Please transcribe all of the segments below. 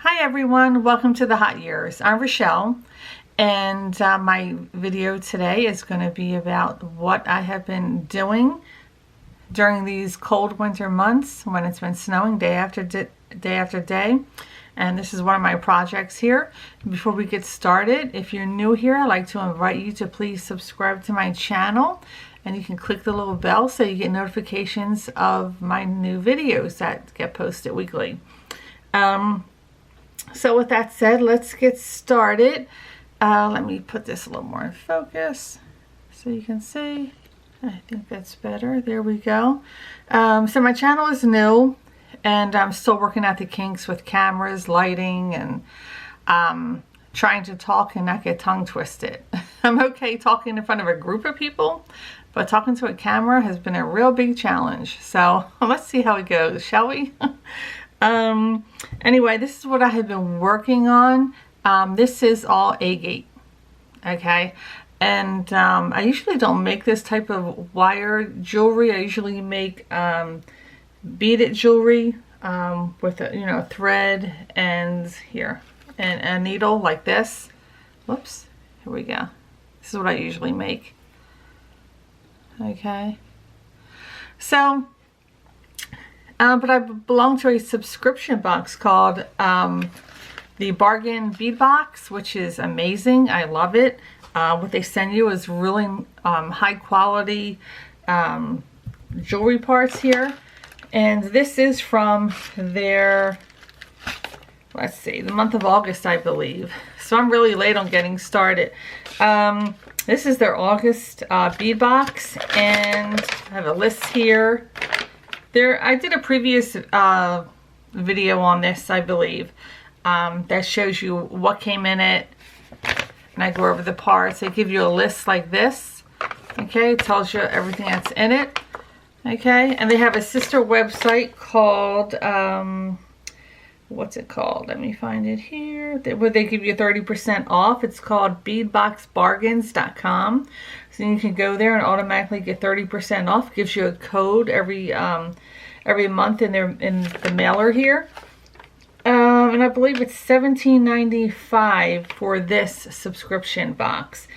Hi everyone, welcome to the Hot Years. I'm Rochelle, and my video today is going to be about what I have been doing during these cold winter months when it's been snowing day after day. And this is one of my projects here. Before we get started, if you're new here, I'd like to invite you to please subscribe to my channel, and you can click the little bell so you get notifications of my new videos that get posted weekly. So with that said, let's get started. Let me put this a little more in focus so you can see. I think that's better. There we go. So my channel is new, and I'm still working out the kinks with cameras, lighting, and trying to talk and not get tongue twisted. I'm okay talking in front of a group of people, but talking to a camera has been a real big challenge. So let's see how it goes, shall we? Anyway, this is what I have been working on. This is all agate, okay? And I usually don't make this type of wire jewelry. I usually make beaded jewelry with a thread and here and a needle like this. Whoops, here we go. This is what I usually make. Okay, so but I belong to a subscription box called the Bargain Bead Box, which is amazing. I love it. What they send you is really high quality jewelry parts here. And this is from their, let's see, the month of August, I believe. So I'm really late on getting started. This is their August bead box, and I have a list here. I did a previous video on this, I believe, that shows you what came in it, and I go over the parts. They give you a list like this, okay? It tells you everything that's in it, okay? And they have a sister website called, what's it called? Let me find it here. Where they give you 30% off. It's called beadboxbargains.com. So you can go there and automatically get 30% off. Gives you a code every month in the mailer here. And I believe it's $17.95 for this subscription box.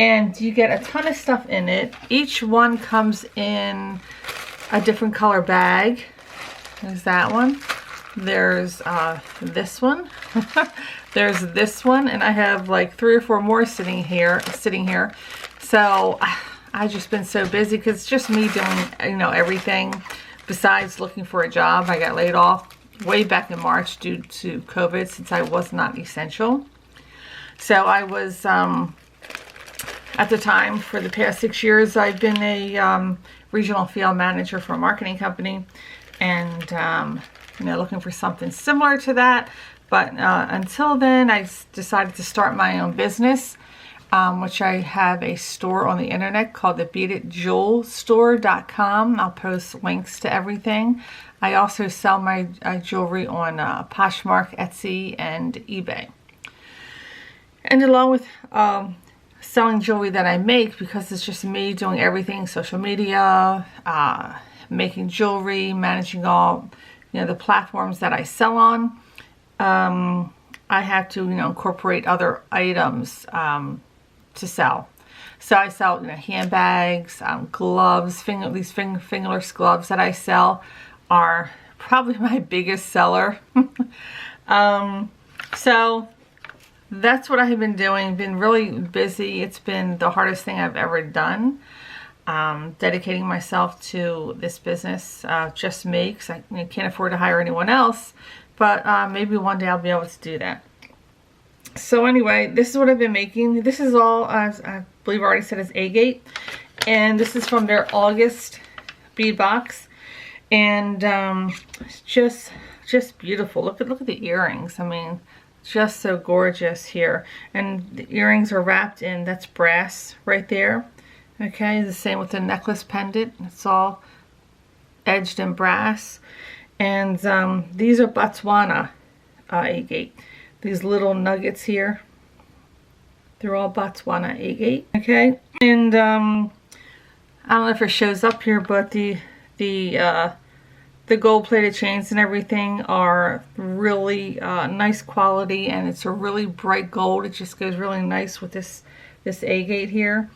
And you get a ton of stuff in it. Each one comes in a different color bag. There's that one. There's this one. There's this one, and I have like 3 or 4 more sitting here. So I've just been so busy because it's just me doing everything besides looking for a job. I got laid off way back in March due to COVID, since I was not essential. So I was at the time, for the past 6 years, I've been a regional field manager for a marketing company, and looking for something similar to that. But until then, I decided to start my own business, which I have a store on the internet called the BeadedJewelStore.com. I'll post links to everything. I also sell my jewelry on Poshmark, Etsy, and eBay. And along with selling jewelry that I make, because it's just me doing everything, social media, making jewelry, managing all the platforms that I sell on, I have to incorporate other items to sell. So I sell handbags, gloves, these fingerless gloves that I sell are probably my biggest seller. So that's what I have been doing. Been really busy. It's been the hardest thing I've ever done. Dedicating myself to this business, just me, because I can't afford to hire anyone else, but maybe one day I'll be able to do that. So anyway, this is what I've been making. This is all, as I believe I already said, is agate, and this is from their August bead box, and just beautiful. Look at the earrings. I mean, just so gorgeous here, and the earrings are wrapped in, that's brass right there. Okay, the same with the necklace pendant. It's all edged in brass. And these are Botswana agate. These little nuggets here, they're all Botswana agate. Okay, and I don't know if it shows up here, but the the gold-plated chains and everything are really nice quality, and it's a really bright gold. It just goes really nice with this agate here.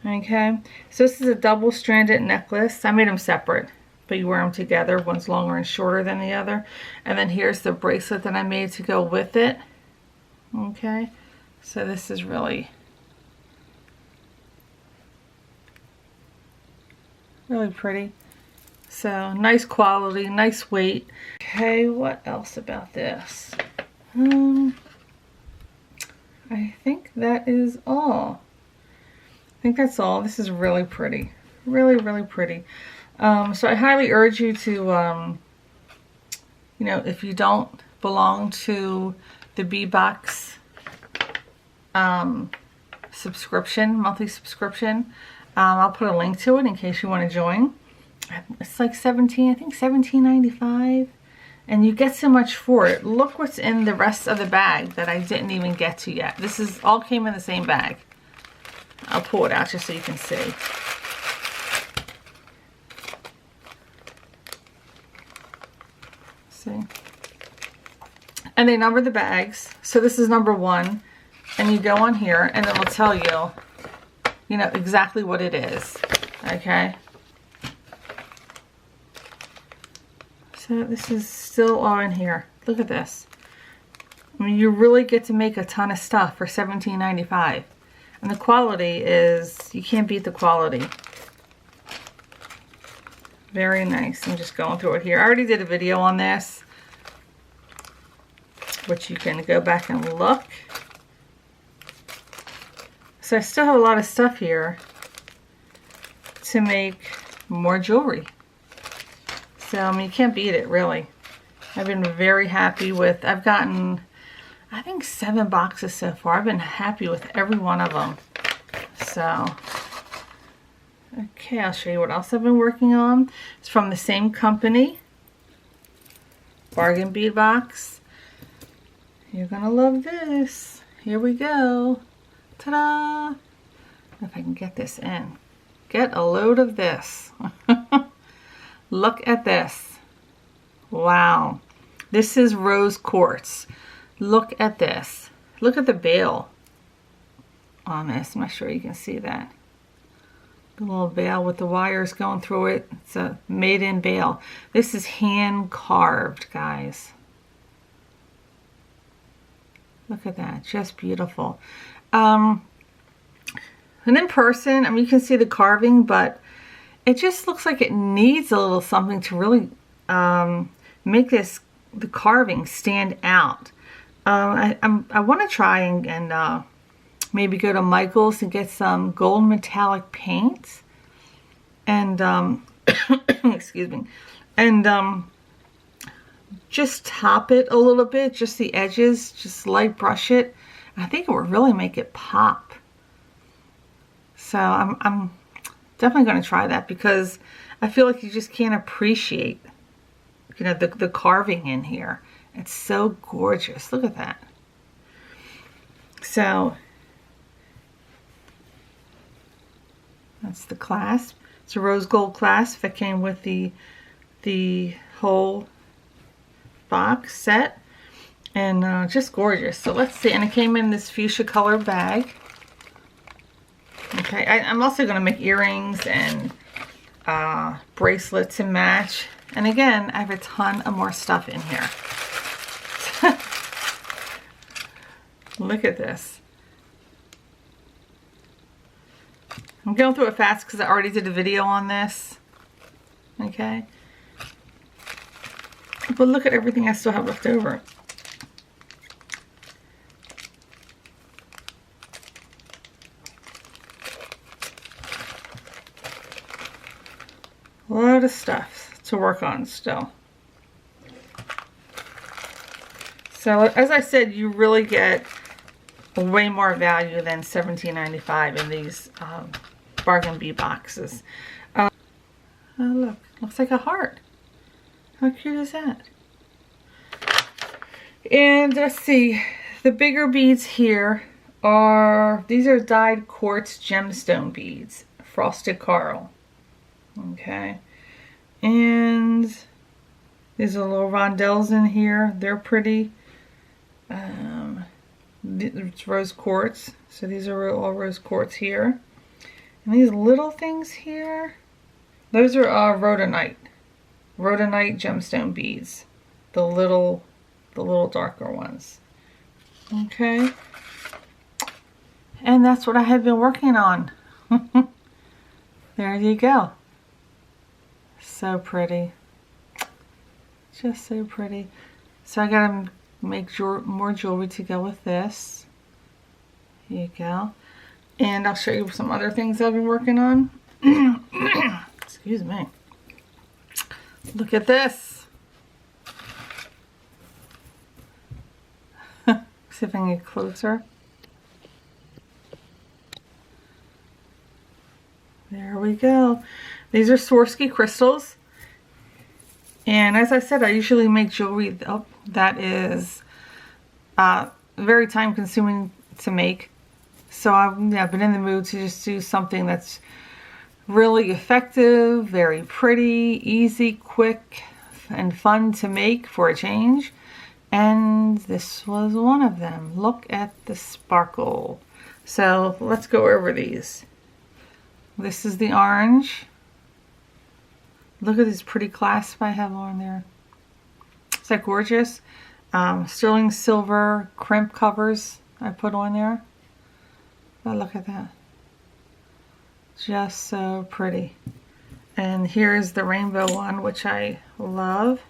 Okay, so this is a double-stranded necklace. I made them separate, but you wear them together. One's longer and shorter than the other. And then here's the bracelet that I made to go with it. Okay, so this is really pretty. So nice quality, nice weight. Okay, what else about this? I think that is all. I think that's all. This is really pretty. Really, really pretty. So I highly urge you to, you know, if you don't belong to the Beadbox subscription, monthly subscription, I'll put a link to it in case you want to join. It's like $17.95, and you get so much for it. Look what's in the rest of the bag that I didn't even get to yet. This is all came in the same bag. I'll pull it out just so you can see. See? And they number the bags. So this is number 1, and you go on here, and it will tell you, you know, exactly what it is. Okay. So this is still all in here. Look at this. I mean, you really get to make a ton of stuff for $17.95. And the quality is, you can't beat the quality. Very nice. I'm just going through it here. I already did a video on this, which you can go back and look. So I still have a lot of stuff here to make more jewelry. So, I mean, you can't beat it, really. I've been very happy with, I've gotten, I think 7 boxes so far. I've been happy with every one of them. So, okay, I'll show you what else I've been working on. It's from the same company, Bargain Bead Box. You're gonna love this. Here we go. Ta-da! If I can get this in. Get a load of this. Look at this. Wow. This is rose quartz. Look at this. Look at the bail on this. I'm not sure you can see that. The little bail with the wires going through it. It's a made-in bail. This is hand carved, guys. Look at that. Just beautiful. And in person, I mean, you can see the carving, but it just looks like it needs a little something to really make the carving stand out. I want to try and maybe go to Michael's and get some gold metallic paint and excuse me, and just top it a little bit, just the edges, just light brush it. I think it would really make it pop. So I'm definitely going to try that, because I feel like you just can't appreciate, you know, the carving in here. It's so gorgeous. Look at that. So that's the clasp. It's a rose gold clasp that came with the whole box set, and just gorgeous. So let's see. And it came in this fuchsia color bag. Okay, I'm also going to make earrings and bracelets to match. And again, I have a ton of more stuff in here. Look at this. I'm going through it fast because I already did a video on this. Okay. But look at everything I still have left over. A lot of stuff to work on still. So as I said, you really get way more value than $17.95 in these bargain bead boxes. Oh look, looks like a heart. How cute is that? And let's see, the bigger beads here are, these are dyed quartz gemstone beads, frosted coral. Okay, and These are little rondelles in here. They're pretty. It's rose quartz. So these are all rose quartz here. And these little things here, those are rhodonite. Rhodonite gemstone beads. The little darker ones. Okay. And that's what I have been working on. There you go. So pretty. Just so pretty. So I gotta make more jewelry to go with this. Here you go. And I'll show you some other things I've been working on. Excuse me. Look at this. See if I can get closer. There we go. These are Swarovski crystals. And as I said, I usually make jewelry that is very time consuming to make. So I've been in the mood to just do something that's really effective, very pretty, easy, quick, and fun to make for a change. And this was one of them. Look at the sparkle. So let's go over these. This is the orange. Look at these pretty clasps I have on there. Is that gorgeous? Sterling silver crimp covers I put on there. But look at that. Just so pretty. And here's the rainbow one, which I love.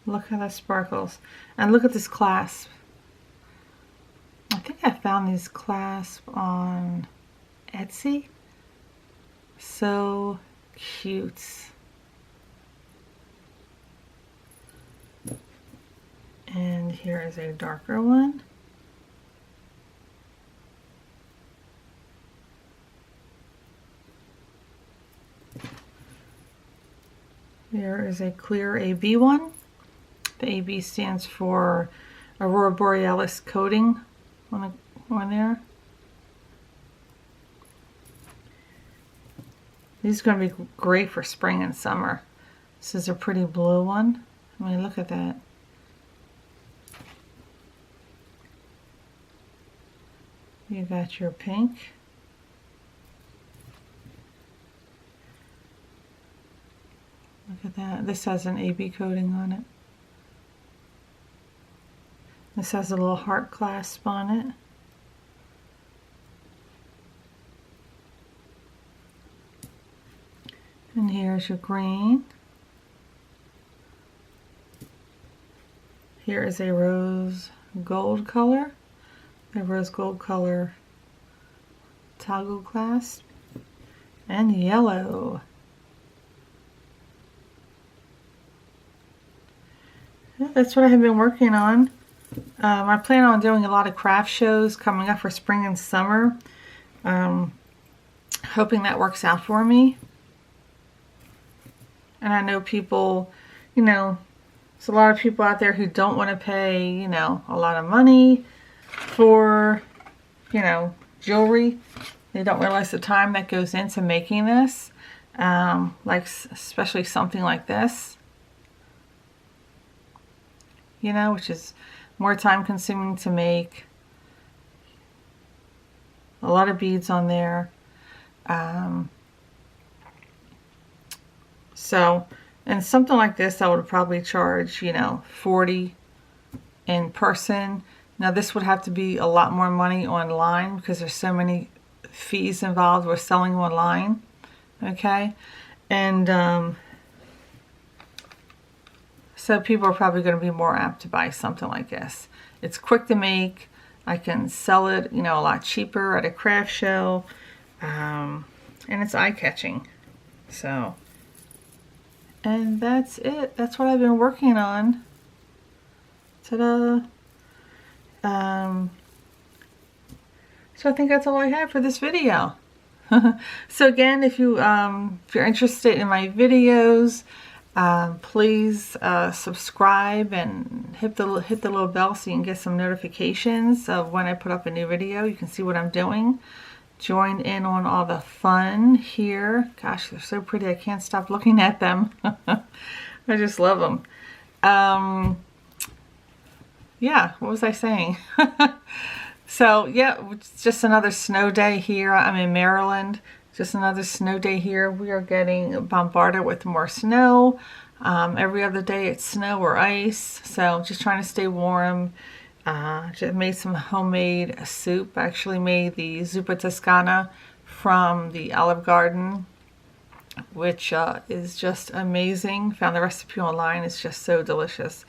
Look how that sparkles. And look at this clasp. I think I found these clasps on Etsy. So cute. And here is a darker one. There is a clear AB one. The AB stands for Aurora Borealis coating on there. These are going to be great for spring and summer. This is a pretty blue one. I mean, look at that. You got your pink. Look at that. This has an AB coating on it. This has a little heart clasp on it. And here's your green. Here is a rose gold color. A rose gold color toggle clasp. And yellow. That's what I have been working on. I plan on doing a lot of craft shows coming up for spring and summer. Hoping that works out for me. And I know people, you know, there's a lot of people out there who don't want to pay, you know, a lot of money for, you know, jewelry. They don't realize the time that goes into making this. Like, especially something like this. You know, which is more time consuming to make. A lot of beads on there. So, and something like this I would probably charge, you know, $40 in person. Now this would have to be a lot more money online because there's so many fees involved with selling online. Okay. And so people are probably going to be more apt to buy something like this. It's quick to make. I can sell it, you know, a lot cheaper at a craft show. And it's eye-catching. So, and that's it. That's what I've been working on. Ta-da! So I think that's all I have for this video. So again, if you're interested in my videos, please subscribe and hit the little bell so you can get some notifications of when I put up a new video. You can see what I'm doing. join in on all the fun here. Gosh, they're so pretty. I can't stop looking at them. I just love them. Yeah, what was I saying? So yeah, it's just another snow day here. I'm in Maryland. Just another snow day here. We are getting bombarded with more snow. Every other day it's snow or ice. So just trying to stay warm. Just made some homemade soup. I actually made the zuppa toscana from the Olive Garden, which is just amazing. Found the recipe online. It's just so delicious.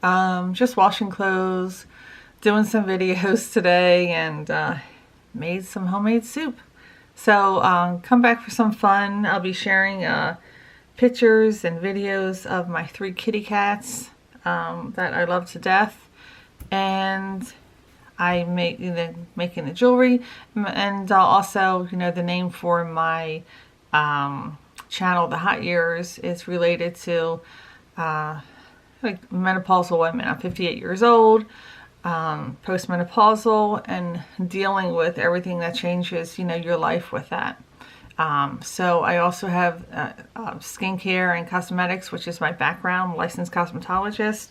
Just washing clothes, doing some videos today, and made some homemade soup. So come back for some fun. I'll be sharing pictures and videos of my 3 kitty cats that I love to death. And I making the jewelry, and also, you know, the name for my channel, The Hot Years, is related to like menopausal women. I'm 58 years old, postmenopausal, and dealing with everything that changes, you know, your life with that. So I also have skincare and cosmetics, which is my background, licensed cosmetologist.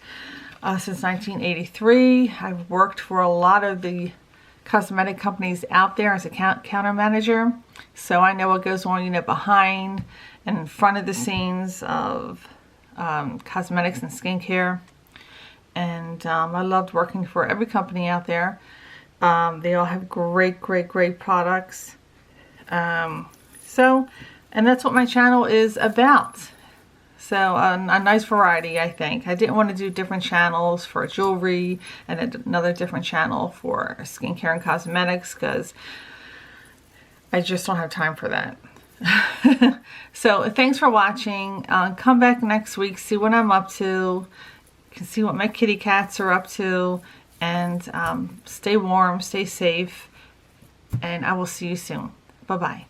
Since 1983. I've worked for a lot of the cosmetic companies out there as a counter manager. So I know what goes on, you know, behind and in front of the scenes of cosmetics and skincare. And I loved working for every company out there. They all have great products. And that's what my channel is about. So a nice variety, I think. I didn't want to do different channels for jewelry and another different channel for skincare and cosmetics, because I just don't have time for that. So thanks for watching. Come back next week, see what I'm up to. You can see what my kitty cats are up to. And stay warm, stay safe. And I will see you soon. Bye-bye.